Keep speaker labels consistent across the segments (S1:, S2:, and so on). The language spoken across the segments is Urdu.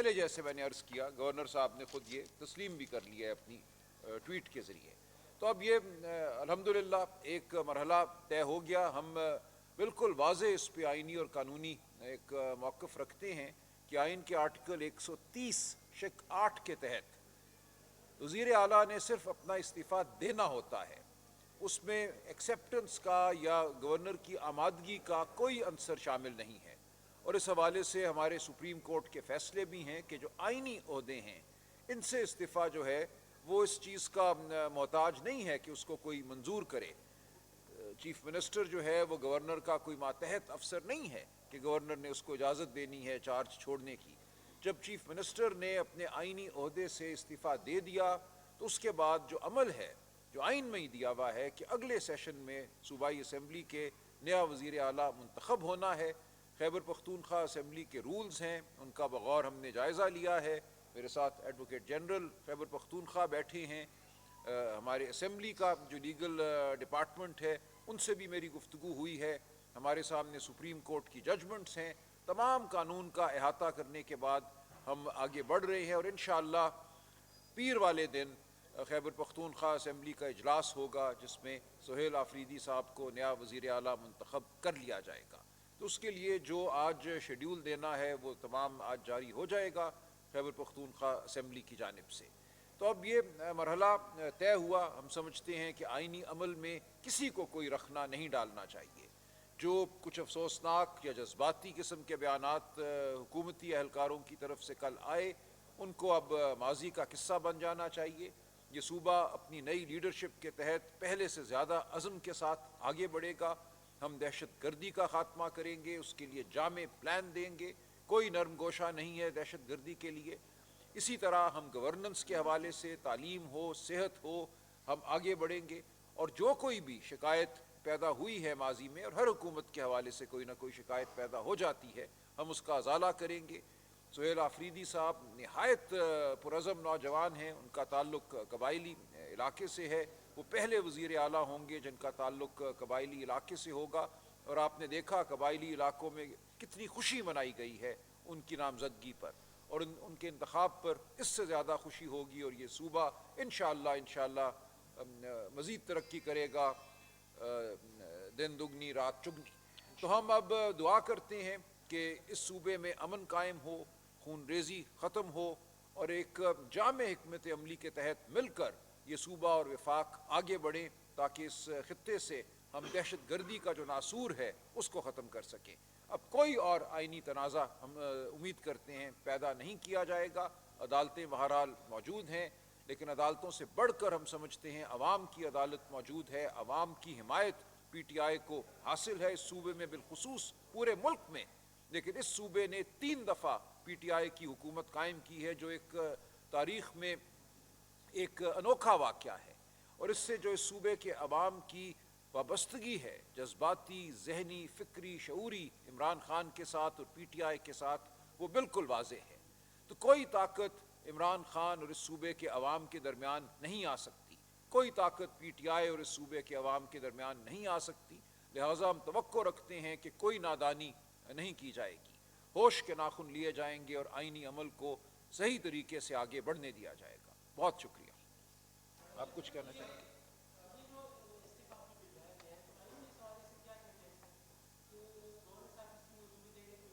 S1: پہلے جیسے میں نے عرض کیا گورنر صاحب نے خود یہ تسلیم بھی کر لیا ہے اپنی ٹویٹ کے ذریعے. تو اب یہ الحمدللہ ایک مرحلہ طے ہو گیا. ہم بالکل واضح اس پہ آئینی اور قانونی ایک موقف رکھتے ہیں کہ آئین کے آرٹیکل 130(8) کے تحت وزیر اعلیٰ نے صرف اپنا استعفیٰ دینا ہوتا ہے. اس میں ایکسیپٹنس کا یا گورنر کی آمادگی کا کوئی عنصر شامل نہیں ہے. اور اس حوالے سے ہمارے سپریم کورٹ کے فیصلے بھی ہیں کہ جو آئینی عہدے ہیں ان سے استعفیٰ جو ہے وہ اس چیز کا محتاج نہیں ہے کہ اس کو کوئی منظور کرے. چیف منسٹر جو ہے وہ گورنر کا کوئی ماتحت افسر نہیں ہے کہ گورنر نے اس کو اجازت دینی ہے چارج چھوڑنے کی. جب چیف منسٹر نے اپنے آئینی عہدے سے استعفیٰ دے دیا تو اس کے بعد جو عمل ہے جو آئین میں ہی دیا ہوا ہے کہ اگلے سیشن میں صوبائی اسمبلی کے نیا وزیر اعلیٰ منتخب ہونا ہے. خیبر پختونخوا اسمبلی کے رولز ہیں, ان کا بغور ہم نے جائزہ لیا ہے. میرے ساتھ ایڈوکیٹ جنرل خیبر پختونخوا بیٹھے ہیں, ہمارے اسمبلی کا جو لیگل ڈپارٹمنٹ ہے ان سے بھی میری گفتگو ہوئی ہے. ہمارے سامنے سپریم کورٹ کی ججمنٹس ہیں. تمام قانون کا احاطہ کرنے کے بعد ہم آگے بڑھ رہے ہیں اور انشاءاللہ پیر والے دن خیبر پختونخوا اسمبلی کا اجلاس ہوگا جس میں سہیل آفریدی صاحب کو نیا وزیر اعلیٰ منتخب کر لیا جائے گا. تو اس کے لیے جو آج شیڈیول دینا ہے وہ تمام آج جاری ہو جائے گا خیبر پختونخوا اسمبلی کی جانب سے. تو اب یہ مرحلہ طے ہوا. ہم سمجھتے ہیں کہ آئینی عمل میں کسی کو کوئی رخنا نہیں ڈالنا چاہیے. جو کچھ افسوسناک یا جذباتی قسم کے بیانات حکومتی اہلکاروں کی طرف سے کل آئے ان کو اب ماضی کا قصہ بن جانا چاہیے. یہ صوبہ اپنی نئی لیڈرشپ کے تحت پہلے سے زیادہ عزم کے ساتھ آگے بڑھے گا. ہم دہشت گردی کا خاتمہ کریں گے, اس کے لیے جامع پلان دیں گے. کوئی نرم گوشہ نہیں ہے دہشت گردی کے لیے. اسی طرح ہم گورننس کے حوالے سے تعلیم ہو صحت ہو ہم آگے بڑھیں گے. اور جو کوئی بھی شکایت پیدا ہوئی ہے ماضی میں, اور ہر حکومت کے حوالے سے کوئی نہ کوئی شکایت پیدا ہو جاتی ہے, ہم اس کا ازالہ کریں گے. سہیل آفریدی صاحب نہایت پرعزم نوجوان ہیں, ان کا تعلق قبائلی علاقے سے ہے. وہ پہلے وزیر اعلیٰ ہوں گے جن کا تعلق قبائلی علاقے سے ہوگا. اور آپ نے دیکھا قبائلی علاقوں میں کتنی خوشی منائی گئی ہے ان کی نامزدگی پر, اور ان کے انتخاب پر اس سے زیادہ خوشی ہوگی. اور یہ صوبہ انشاءاللہ مزید ترقی کرے گا, دن دگنی رات چگنی. تو ہم اب دعا کرتے ہیں کہ اس صوبے میں امن قائم ہو, خون ریزی ختم ہو, اور ایک جامع حکمت عملی کے تحت مل کر یہ صوبہ اور وفاق آگے بڑھیں تاکہ اس خطے سے ہم دہشت گردی کا جو ناسور ہے اس کو ختم کر سکیں. اب کوئی اور آئینی تنازع ہم امید کرتے ہیں پیدا نہیں کیا جائے گا. عدالتیں بہرحال موجود ہیں, لیکن عدالتوں سے بڑھ کر ہم سمجھتے ہیں عوام کی عدالت موجود ہے. عوام کی حمایت پی ٹی آئی کو حاصل ہے اس صوبے میں, بالخصوص پورے ملک میں. لیکن اس صوبے نے 3 دفعہ پی ٹی آئی کی حکومت قائم کی ہے جو ایک تاریخ میں ایک انوکھا واقعہ ہے. اور اس سے جو اس صوبے کے عوام کی وابستگی ہے جذباتی, ذہنی, فکری, شعوری عمران خان کے ساتھ اور پی ٹی آئی کے ساتھ, وہ بالکل واضح ہے. تو کوئی طاقت عمران خان اور اس صوبے کے عوام کے درمیان نہیں آ سکتی, کوئی طاقت پی ٹی آئی اور اس صوبے کے عوام کے درمیان نہیں آ سکتی. لہٰذا ہم توقع رکھتے ہیں کہ کوئی نادانی نہیں کی جائے گی, ہوش کے ناخن لیے جائیں گے اور آئینی عمل کو صحیح طریقے سے آگے بڑھنے دیا جائے گا. بہت شکریہ. آپ کچھ کہنا چاہیں گے؟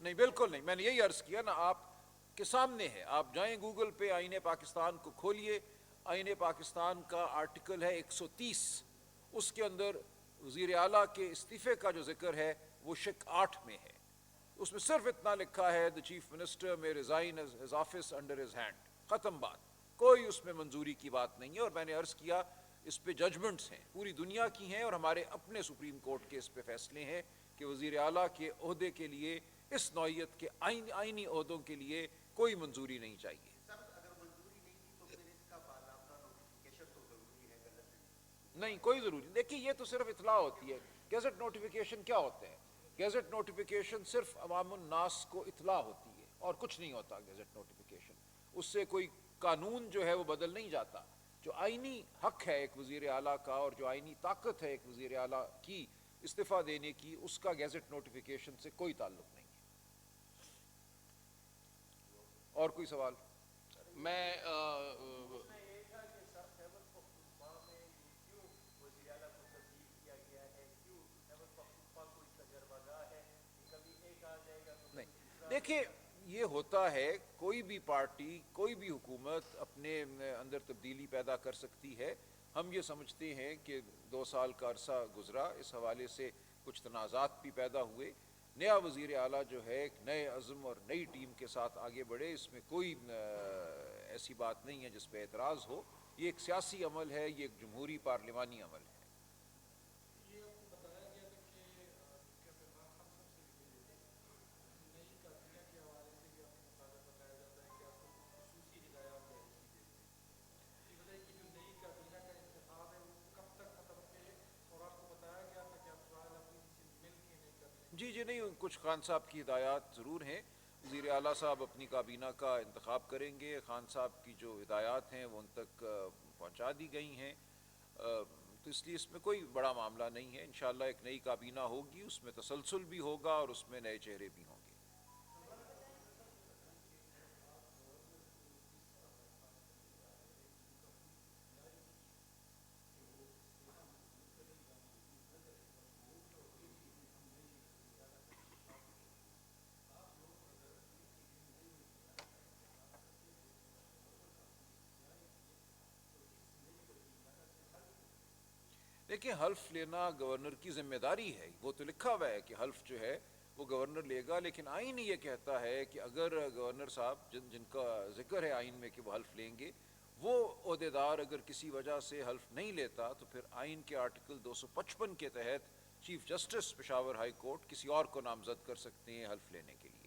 S1: نہیں بالکل نہیں, میں نے یہی عرض کیا نا, آپ کے سامنے ہے. آپ جائیں گوگل پہ, آئین پاکستان کو کھولیے. آئین پاکستان کا آرٹیکل ہے 130, اس کے اندر وزیر اعلیٰ کے استعفے کا جو ذکر ہے وہ شق 8 میں ہے. اس میں صرف اتنا لکھا ہے the chief minister may resign his office under his hand. ختم بات. کوئی اس میں منظوری کی بات نہیں ہے. اور میں نے عرض کیا اس پہ ججمنٹس ہیں, پوری دنیا کی ہیں, اور ہمارے اپنے سپریم کورٹ کے اس پہ فیصلے ہیں کہ وزیر اعلیٰ کے عہدے کے لیے, اس نوعیت کے آئینی عہدوں کے لیے کوئی منظوری نہیں چاہیے. نہیں کوئی ضروری نہیں. دیکھیے یہ تو صرف اطلاع ہوتی ہے. گیزٹ نوٹیفیکیشن کیا ہوتے ہیں؟ گیزٹ نوٹیفیکیشن صرف عوام الناس کو اطلاع ہوتی ہے اور کچھ نہیں ہوتا. گیزٹ نوٹیفیکیشن اس سے کوئی قانون جو ہے وہ بدل نہیں جاتا. جو آئینی حق ہے ایک وزیر اعلیٰ کا, اور جو آئینی طاقت ہے ایک وزیر اعلیٰ کی استعفیٰ دینے کی, اس کا گیزٹ نوٹیفیکیشن سے کوئی تعلق نہیں ہے. اور کوئی سوال؟
S2: میں
S1: نہیں دیکھیں، یہ ہوتا ہے، کوئی بھی پارٹی، کوئی بھی حکومت اپنے اندر تبدیلی پیدا کر سکتی ہے. ہم یہ سمجھتے ہیں کہ 2 سال کا عرصہ گزرا، اس حوالے سے کچھ تنازعات بھی پیدا ہوئے. نیا وزیر اعلیٰ جو ہے ایک نئے عزم اور نئی ٹیم کے ساتھ آگے بڑھے، اس میں کوئی ایسی بات نہیں ہے جس پہ اعتراض ہو. یہ ایک سیاسی عمل ہے، یہ ایک جمہوری پارلیمانی عمل ہے. جی جی نہیں، کچھ خان صاحب کی ہدایات ضرور ہیں. وزیر اعلیٰ صاحب اپنی کابینہ کا انتخاب کریں گے. خان صاحب کی جو ہدایات ہیں وہ ان تک پہنچا دی گئی ہیں، تو اس لیے اس میں کوئی بڑا معاملہ نہیں ہے. انشاءاللہ ایک نئی کابینہ ہوگی، اس میں تسلسل بھی ہوگا اور اس میں نئے چہرے بھی ہوں گے. دیکھیں، حلف لینا گورنر کی ذمہ داری ہے، وہ تو لکھا ہوا ہے کہ حلف جو ہے وہ گورنر لے گا. لیکن آئین یہ کہتا ہے کہ اگر گورنر صاحب جن کا ذکر ہے آئین میں کہ وہ حلف لیں گے، وہ عہدیدار اگر کسی وجہ سے حلف نہیں لیتا تو پھر آئین کے آرٹیکل 255 کے تحت chief justice Peshawar high court کسی اور کو نامزد کر سکتے ہیں حلف لینے کے لیے.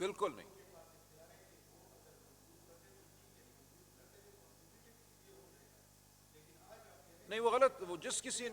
S1: بالکل نہیں. نہیں وہ غلط، وہ جس کسی،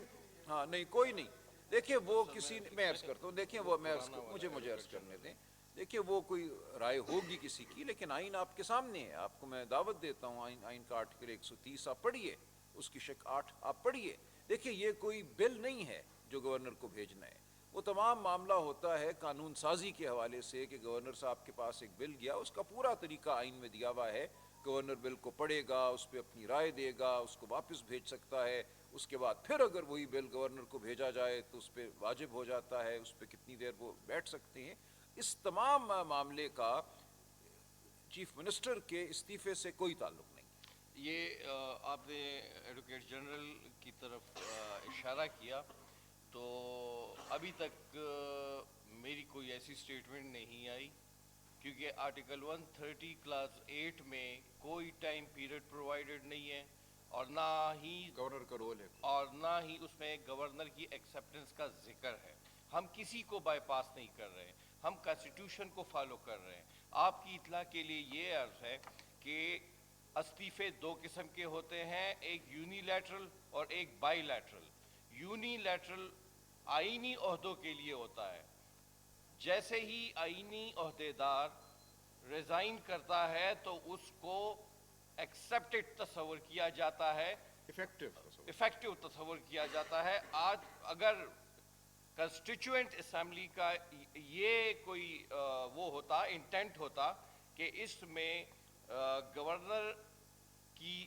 S1: ہاں نہیں کوئی نہیں. دیکھیں وہ کسی، میں عرض کرتا ہوں، دیکھیں وہ مجھے عرض کرنے دیں. دیکھیں وہ کوئی رائے ہوگی کسی کی، لیکن آئین آپ کے سامنے ہے. آپ کو میں دعوت دیتا ہوں، آئین کا آرٹیکل 130 آپ پڑھیے، اس کی شق 8 آپ پڑھیے. دیکھیں یہ کوئی بل نہیں ہے جو گورنر کو بھیجنا ہے. وہ تمام معاملہ ہوتا ہے قانون سازی کے حوالے سے کہ گورنر صاحب کے پاس ایک بل گیا، اس کا پورا طریقہ آئین میں دیا ہوا ہے. گورنر بل کو پڑھے گا، اس پہ اپنی رائے دے گا، اس کو واپس بھیج سکتا ہے. اس کے بعد پھر اگر وہی بل گورنر کو بھیجا جائے تو اس پہ واجب ہو جاتا ہے، اس پہ کتنی دیر وہ بیٹھ سکتے ہیں. اس تمام معاملے کا چیف منسٹر کے استعفے سے کوئی تعلق نہیں.
S2: یہ آپ نے ایڈوکیٹ جنرل کی طرف اشارہ کیا، تو ابھی تک میری کوئی ایسی سٹیٹمنٹ نہیں آئی، کیونکہ آرٹیکل 130 کلاس 8 میں کوئی ٹائم پیریڈ پرووائڈڈ نہیں ہے، اور نہ ہی
S1: گورنر کا رول ہے،
S2: اور نہ ہی اس میں گورنر کی ایکسیپٹنس کا ذکر ہے. ہم کسی کو بائی پاس نہیں کر رہے، ہم کانسٹیٹیوشن کو فالو کر رہے ہیں. آپ کی اطلاع کے لیے یہ عرض ہے کہ استعفے 2 قسم کے ہوتے ہیں، ایک یونی لیٹرل اور ایک بائی لیٹرل. یونی لیٹرل آئینی عہدوں کے لیے ہوتا ہے. جیسے ہی آئینی عہدیدار ریزائن کرتا ہے تو اس کو ایکسیپٹڈ تصور کیا جاتا ہے، افیکٹو تصور کیا جاتا ہے. آج اگر کنسٹیچوئنٹ اسمبلی کا یہ کوئی وہ ہوتا، انٹینٹ ہوتا کہ اس میں گورنر کی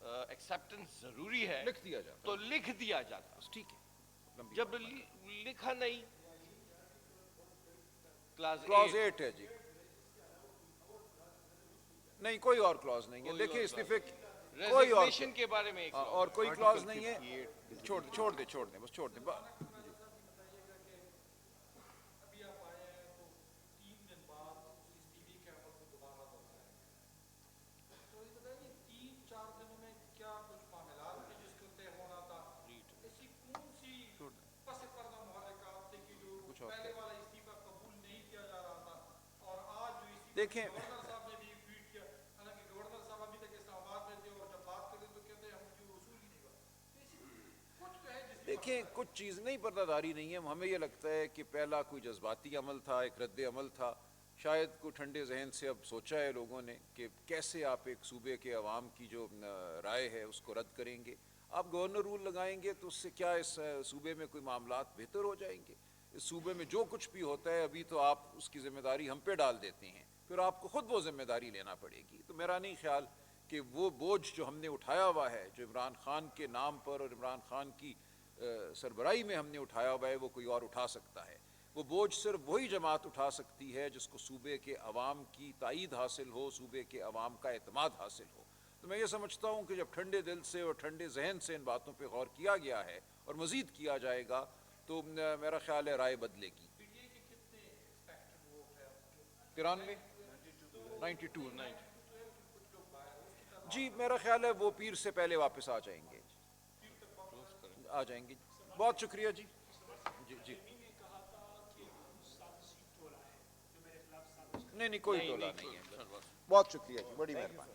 S2: ایکسیپٹنس ضروری ہے،
S1: لکھ دیا جاتا،
S2: تو لکھ دیا جاتا.
S1: ٹھیک ہے.
S2: جب لکھا نہیں،
S1: کلاز 8 ہے جی، نہیں کوئی اور کلاز نہیں ہے. دیکھیں استعفے کوئی اور
S2: ریزگنیشن کے بارے میں ایک
S1: اور کوئی کلاز نہیں ہے. چھوڑ دیں بس چھوڑ دیں. دیکھیں دیکھیں کچھ چیز نہیں، پردہ داری نہیں ہے. ہمیں یہ لگتا ہے کہ پہلا کوئی جذباتی عمل تھا، ایک رد عمل تھا. شاید کوئی ٹھنڈے ذہن سے اب سوچا ہے لوگوں نے کہ کیسے آپ ایک صوبے کے عوام کی جو رائے ہے اس کو رد کریں گے. آپ گورنر رول لگائیں گے تو اس سے کیا اس صوبے میں کوئی معاملات بہتر ہو جائیں گے؟ اس صوبے میں جو کچھ بھی ہوتا ہے ابھی تو آپ اس کی ذمہ داری ہم پہ ڈال دیتے ہیں, پھر آپ کو خود وہ ذمہ داری لینا پڑے گی. تو میرا نہیں خیال کہ وہ بوجھ جو ہم نے اٹھایا ہوا ہے, جو عمران خان کے نام پر اور عمران خان کی سربراہی میں ہم نے اٹھایا ہوا ہے, وہ کوئی اور اٹھا سکتا ہے. وہ بوجھ صرف وہی جماعت اٹھا سکتی ہے جس کو صوبے کے عوام کی تائید حاصل ہو, صوبے کے عوام کا اعتماد حاصل ہو. تو میں یہ سمجھتا ہوں کہ جب ٹھنڈے دل سے اور ٹھنڈے ذہن سے ان باتوں پہ غور کیا گیا ہے اور مزید کیا جائے گا تو میرا خیال ہے رائے بدلے گی. 93 92 جی میرا خیال ہے وہ پیر سے پہلے واپس آ جائیں گے, آ جائیں گے. بہت شکریہ جی. جی جی نہیں کوئی ٹولہ نہیں ہے. بہت شکریہ جی, بڑی مہربانی.